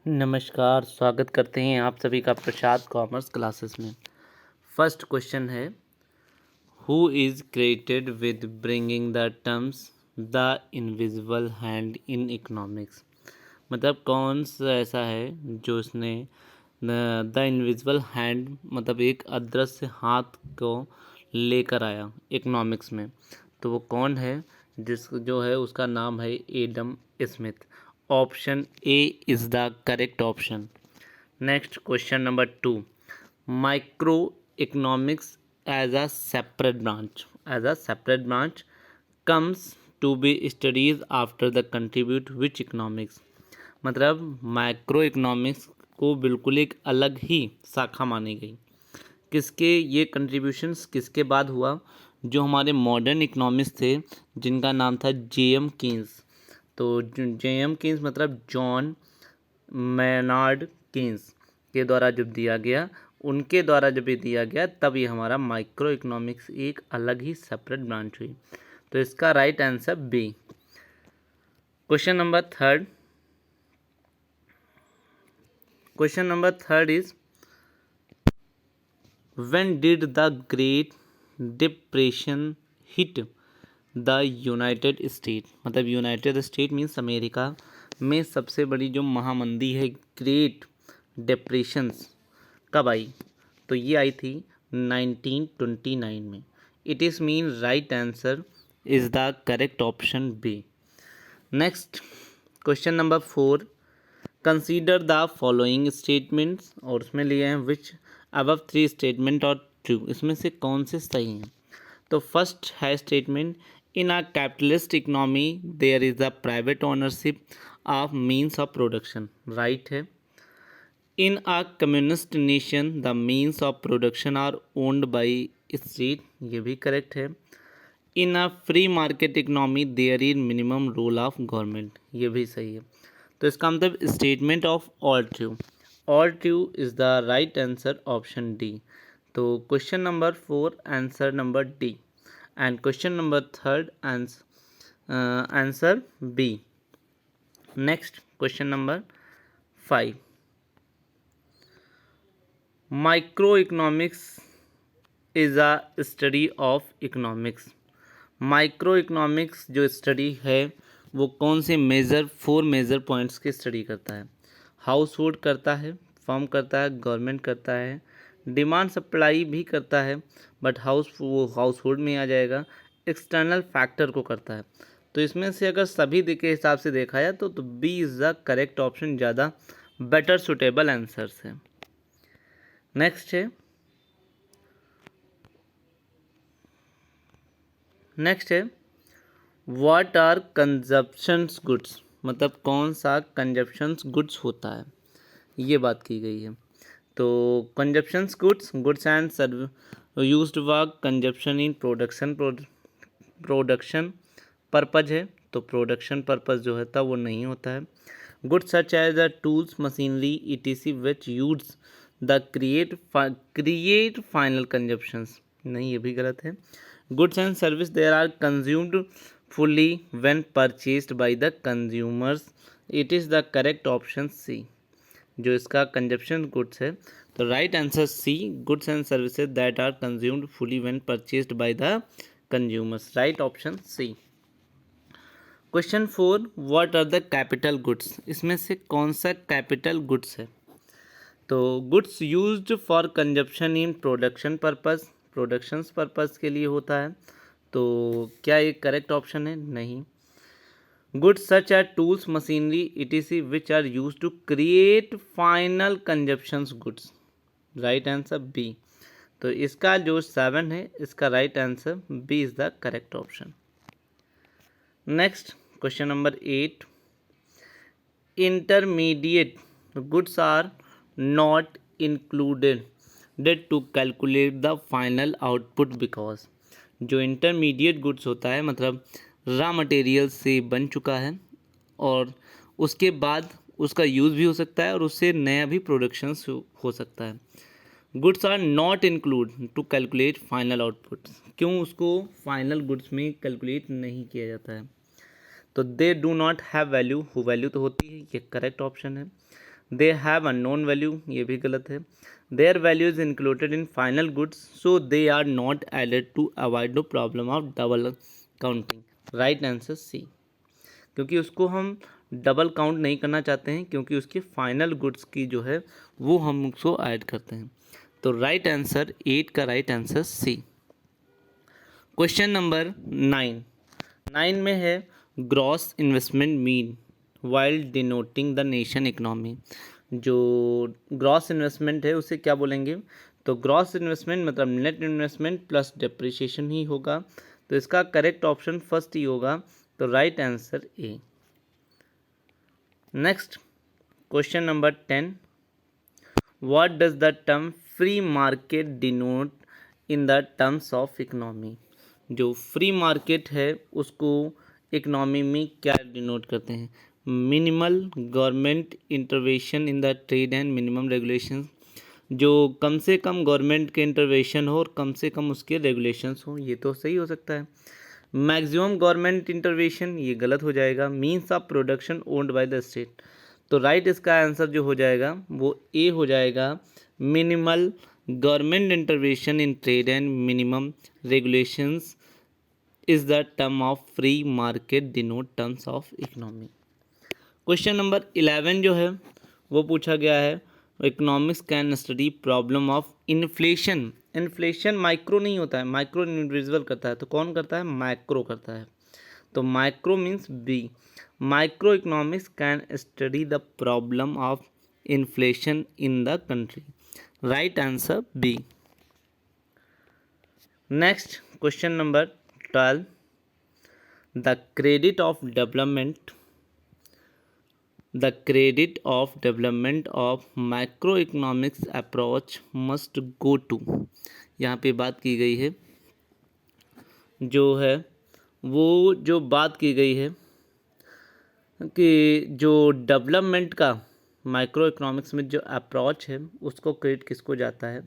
नमस्कार, स्वागत करते हैं आप सभी का प्रसाद कॉमर्स क्लासेस में। फर्स्ट क्वेश्चन है, who is credited with bringing the terms the invisible hand in economics. मतलब कौन सा ऐसा है जो उसने द इनविजिबल हैंड मतलब एक अदृश्य हाथ को लेकर आया इकोनॉमिक्स में। तो वो कौन है? जो है उसका नाम है Adam Smith. Option A is the correct option. Next question number 2, micro economics as a separate branch comes to be studies after the contribute which economics. मतलब माइक्रो इकोनॉमिक्स को बिल्कुल एक अलग ही शाखा मानी गई। किसके ये कंट्रीब्यूशंस किसके बाद हुआ? जो हमारे मॉडर्न इकोनॉमिक्स थे जिनका नाम था जेएम कीन्स। तो जेएम कीन्स मतलब जॉन मैनार्ड कीन्स के द्वारा जब दिया गया, उनके द्वारा जब ये दिया गया तब ये हमारा माइक्रो इकोनॉमिक्स एक अलग ही सेपरेट ब्रांच हुई। तो इसका right answer B. Question number third is, when did the Great Depression hit the United State. मतलब यूनाइटेड स्टेट मीन्स अमेरिका में सबसे बड़ी जो महामंदी है ग्रेट डिप्रेशंस कब आई? तो ये आई थी 1929 में। It is mean right answer is the correct option B. Next question number 4, consider the following statements, और उसमें लिए हैं विच अबव 3 स्टेटमेंट और ट्रू, इसमें से कौन से सही हैं? तो फर्स्ट है statement, in a capitalist economy there is the private ownership of means of production, right है। In a communist nation the means of production are owned by state, ये भी करेक्ट है। In a free market economy there is minimum role of government, ये भी सही है। तो इसका मतलब statement of all true is the right answer option D. तो question number 4 answer number D and question number 3 answer B. Next question number 5, micro economics is a study of economics. Micro economics जो study है वो कौन से 4 major points की study करता है? House hold करता है, फर्म करता है, गवर्नमेंट करता है, डिमांड सप्लाई भी करता है, बट वो हाउस होल्ड में आ जाएगा, एक्सटर्नल फैक्टर को करता है। तो इसमें से अगर सभी के हिसाब से देखा जाए तो B is the correct option, ज़्यादा बेटर सुटेबल आंसर्स है। नेक्स्ट है व्हाट आर कंजप्शंस गुड्स। मतलब कौन सा कंजप्शंस गुड्स होता है, ये बात की गई है। तो consumptions goods and serve used work consumption in production purpose है, तो प्रोडक्शन पर्पज जो होता है वो नहीं होता है। Goods such as the tools machinery ETC which use the create final consumptions, नहीं ये भी गलत है। Goods and service there are consumed fully when purchased by the consumers, it is the correct option C। जो इसका consumption goods है तो right answer C, goods and services that are consumed fully when purchased by the consumers, right option C. Question 4, what are the capital goods. इसमें से कौन सा capital goods है? तो goods used for consumption in productions purpose के लिए होता है, तो क्या ये करेक्ट ऑप्शन है? नहीं। Goods such are tools machinery ETC which are use to create final consumptions goods, right answer B. तो इसका जो 7 है इसका right answer B is the correct option. Next question number 8, intermediate goods are not included to calculate the final output because. जो intermediate goods होता है मतलब raw material से बन चुका है और उसके बाद उसका यूज़ भी हो सकता है और उससे नया भी प्रोडक्शन हो सकता है। Goods are not include to calculate final output, क्यों उसको फाइनल गुड्स में कैलकुलेट नहीं किया जाता है? तो they do not have value, value तो होती है, ये करेक्ट ऑप्शन है। दे हैव अननोन वैल्यू, ये भी गलत है। Their value is included in final goods so they are not added to avoid the problem of double counting. Right answer C, क्योंकि उसको हम डबल काउंट नहीं करना चाहते हैं, क्योंकि उसके फाइनल गुड्स की जो है वो हम उसको ऐड करते हैं। तो राइट आंसर 8 का right answer C. Question number 9 में है gross investment mean while denoting the nation economy. जो ग्रॉस इन्वेस्टमेंट है उसे क्या बोलेंगे? तो ग्रॉस इन्वेस्टमेंट मतलब नेट इन्वेस्टमेंट प्लस डेप्रिसिएशन ही होगा। तो इसका करेक्ट ऑप्शन फर्स्ट ही होगा। तो right answer A. Next question number 10, what does the term free market denote in the terms of economy. जो फ्री मार्केट है उसको इकोनॉमी में क्या डिनोट करते हैं? Minimal government intervention in the trade and minimum regulations. जो कम से कम government के इंटरवेंशन हो और कम से कम उसके रेगुलेशंस हो, ये तो सही हो सकता है। मैक्सिमम गवर्नमेंट इंटरवेंशन, ये गलत हो जाएगा। Means of production owned by the state. तो राइट इसका आंसर जो हो जाएगा वो ए हो जाएगा। Minimal government intervention in trade and minimum regulations is the term of free market denote terms of economy. Question number 11 जो है वो पूछा गया है, economics can study problem of inflation. Inflation micro नहीं होता है, माइक्रो इंडिविजुअल करता है, तो कौन करता है? मैक्रो करता है। तो micro means B. Micro economics can study the problem of inflation in the country. Right answer B. Next question number 12, the credit of development of micro economics approach must go to. यहाँ पे बात की गई है, जो है वो जो बात की गई है कि जो डेवलपमेंट का माइक्रो इकोनॉमिक्स में जो अप्रोच है उसको क्रेडिट किसको जाता है?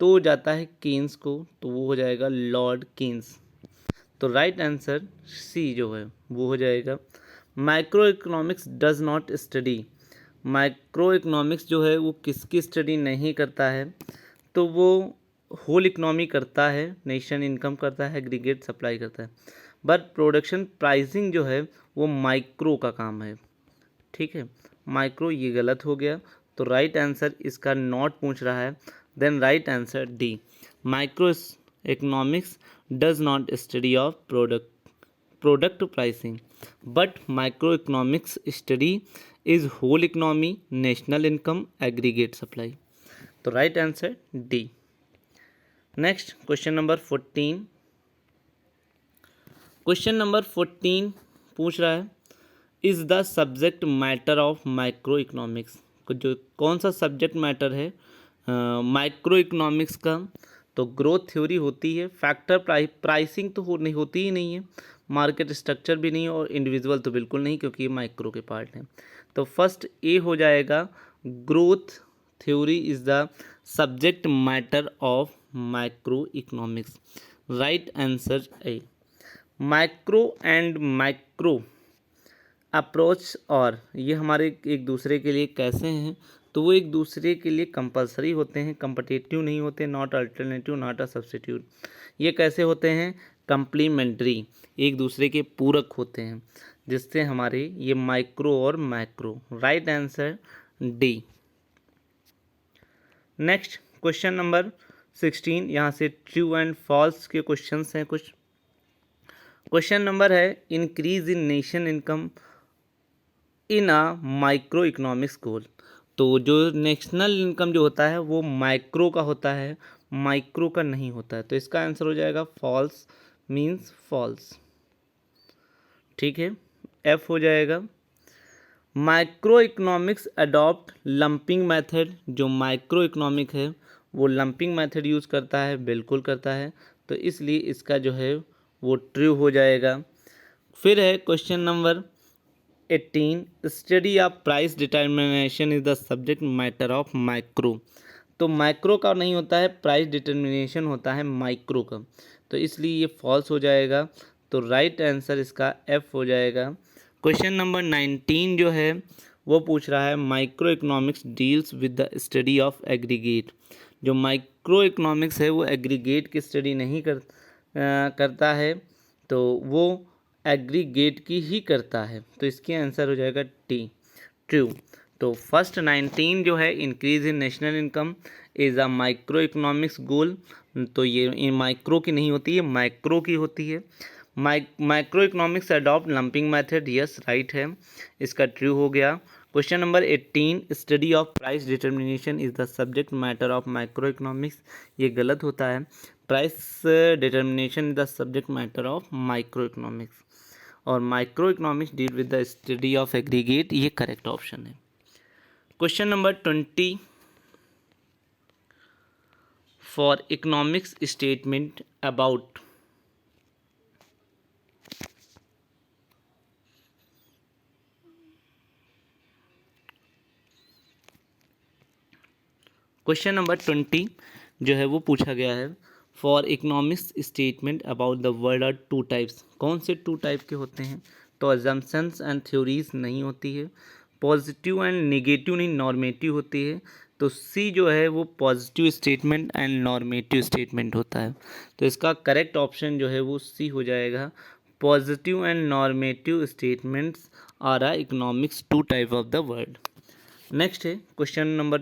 तो जाता है कीन्स को, तो वो हो जाएगा लॉर्ड कीन्स। तो राइट आंसर सी जो है वो हो जाएगा। Micro economics does not study, micro economics जो है वो किसकी स्टडी नहीं करता है? तो वो होल इकोनॉमी करता है, नेशन इनकम करता है, एग्रीगेट सप्लाई करता है। बट प्रोडक्शन प्राइसिंग जो है वो माइक्रो का काम है। ठीक है, माइक्रो ये गलत हो गया। तो राइट आंसर इसका नॉट पूछ रहा है। Then right answer D, micro economics does not study of product pricing but micro economics study is whole economy, national income, aggregate supply. तो right answer D. Next question number 14। Question number 14 पूछ रहा है, is the subject matter of micro economics. जो कौन सा subject matter है micro economics का? तो ग्रोथ थ्योरी होती है, फैक्टर प्राइसिंग तो नहीं होती ही नहीं है, मार्केट स्ट्रक्चर भी नहीं है, और इंडिविजुअल तो बिल्कुल नहीं, क्योंकि ये माइक्रो के पार्ट हैं। तो फर्स्ट ए हो जाएगा, growth theory is the subject matter of micro economics. Right answer A. Micro and micro approach और ये हमारे एक दूसरे के लिए कैसे हैं? तो वो एक दूसरे के लिए कंपलसरी होते हैं, कम्पटिटिव नहीं होते, not alternative, not a substitute. ये कैसे होते हैं? कम्प्लीमेंट्री, एक दूसरे के पूरक होते हैं, जिससे हमारे ये माइक्रो और macro. Right answer D. Next question number 16, यहाँ से ट्रू एंड फॉल्स के क्वेश्चंस हैं कुछ। क्वेश्चन नंबर है, increase in nation income in a micro economics goal. तो जो नेशनल इनकम जो होता है वो माइक्रो का होता है, माइक्रो का नहीं होता है। तो इसका आंसर हो जाएगा फॉल्स, मीन्स फॉल्स। ठीक है, एफ हो जाएगा। Micro economics adopt lumping method. जो माइक्रो इकोनॉमिक है वो लंपिंग मेथड यूज़ करता है, बिल्कुल करता है। तो इसलिए इसका जो है वो ट्रू हो जाएगा। फिर है question number 18, study of price determination is the subject matter of micro. तो माइक्रो का नहीं होता है, प्राइस डिटर्मिनेशन होता है माइक्रो का। तो इसलिए ये फॉल्स हो जाएगा। तो राइट आंसर इसका एफ हो जाएगा। क्वेश्चन नंबर 19 जो है वो पूछ रहा है micro economics deals with the study of aggregate. जो माइक्रो इकोनॉमिक्स है वो एग्रीगेट की स्टडी नहीं करता है, तो वो एग्रीगेट की ही करता है। तो इसकी आंसर हो जाएगा टी, ट्रू। तो फर्स्ट 19 जो है increase in national income is a micro economics goal. तो ये माइक्रो की नहीं होती है, माइक्रो की होती है। Micro economics adopt lumping method, yes right है, इसका ट्रू हो गया। Question number 18 study of price determination is the subject matter of micro economics, ये गलत होता है। Price determination is the subject matter of micro economics, और micro economics deal with the study of aggregate, ये correct option है। Question number 20 for economics statement about question number 20 जो है वो पूछा गया है for economics statement about the world are two types. कौन से टू टाइप के होते हैं? तो अजम्पशंस एंड थ्योरीज नहीं होती है, पॉजिटिव एंड नेगेटिव नहीं, नॉर्मेटिव होती है। तो सी जो है वो positive statement and normative statement होता है। तो इसका करेक्ट ऑप्शन जो है वो सी हो जाएगा, positive and normative statements are a economics two type of the world. Next है क्वेश्चन नंबर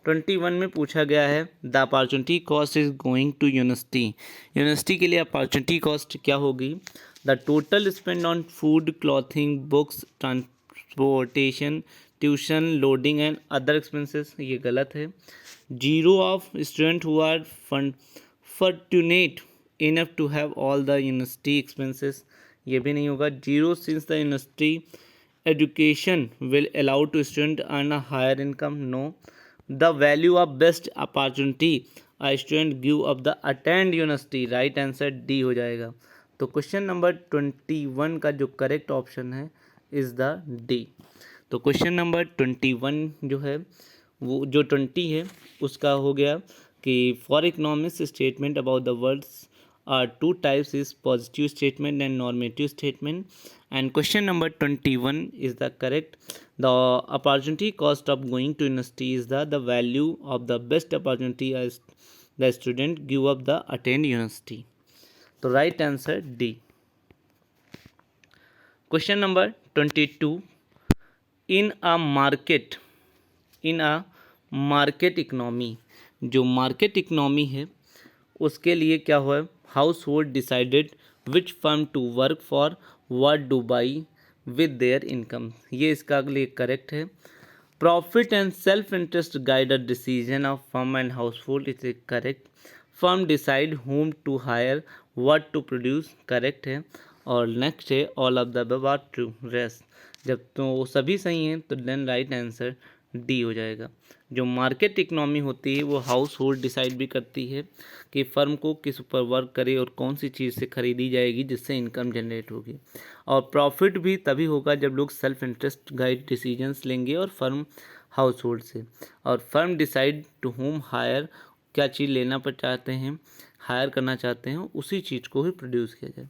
21 में पूछा गया है the opportunity cost is going to university. University के लिए अपॉर्चुनिटी कॉस्ट क्या होगी? The total spend on food, clothing, books, transportation, tuition, loading and other expenses, ये गलत है। Zero of student who are fortunate enough to have all the university expenses, ये भी नहीं होगा। Zero since the university education will allow to student earn a higher income, no. The value of best opportunity a student give up the attend university, right answer D हो जाएगा। तो question number 21 का जो correct option है is the D. तो question number 21 जो है वो जो 20 है उसका हो गया कि for economics statement about the words two types is positive statement and normative statement, and question number 21 is the correct. The opportunity cost of going to university is the value of the best opportunity as the student give up the attend university. So right answer D. Question number 22 in a market economy, जो market economy है उसके लिए क्या हुआ? Household decided which firm to work for what do buy with their income, ये इसका लिए correct है। Profit and self interest guide a decision of firm and household, is correct. Firm decide whom to hire what to produce, correct है। और next है all of the above are true, rest. जब तो वो सभी सही हैं तो देन राइट आंसर डी हो जाएगा। जो मार्केट इकोनॉमी होती है वो हाउस होल्ड डिसाइड भी करती है कि फर्म को किस ऊपर वर्क करे और कौन सी चीज़ से खरीदी जाएगी जिससे इनकम जनरेट होगी। और प्रॉफिट भी तभी होगा जब लोग सेल्फ इंटरेस्ट गाइड डिसीजंस लेंगे और फर्म हाउस होल्ड से। और firm decide to whom hire, क्या चीज़ लेना पर चाहते हैं, हायर करना चाहते हैं, उसी चीज़ को ही प्रोड्यूस किया जाए।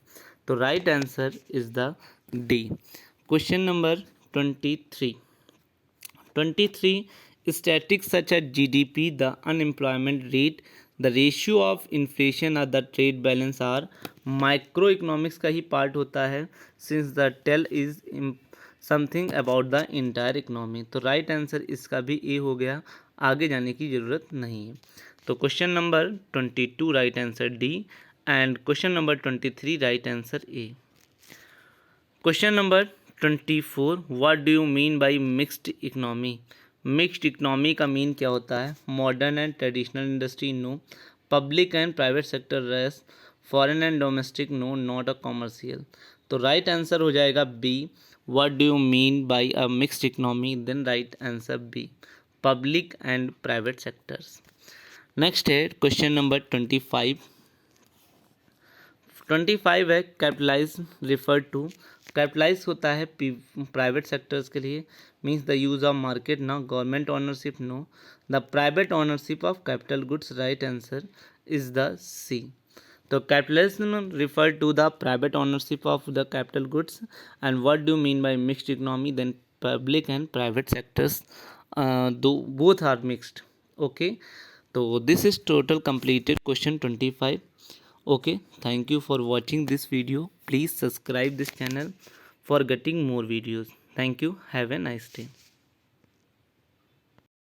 तो right answer is the D. Question number 23 statistics such as GDP, the unemployment rate, the ratio of inflation or the trade balance are micro economics का ही पार्ट होता है, since the tell is something about the entire economy. तो right answer इसका भी ए हो गया, आगे जाने की ज़रूरत नहीं है। तो question number 22 right answer D, and question number 23 right answer A. Question number 24 what do you mean by mixed economy? Mixed economy का मीन क्या होता है? Modern and traditional industry, no. Public and private sector, race. Foreign and domestic, no, not a commercial. तो right answer हो जाएगा B, what do you mean by a mixed economy, then right answer B, public and private sectors. Next है question number 25 है capitalise refer to. Capitalise होता है private sectors के लिए, means the use of market, ना government ownership, no. The private ownership of capital goods, right answer is the C. तो capitalism refer to the private ownership of the capital goods, and what do mean by mixed economy, then public and private sectors, though both are mixed. Okay, so this is total completed question 25. Okay, thank you for watching this video. Please subscribe this channel for getting more videos. Thank you. Have a nice day.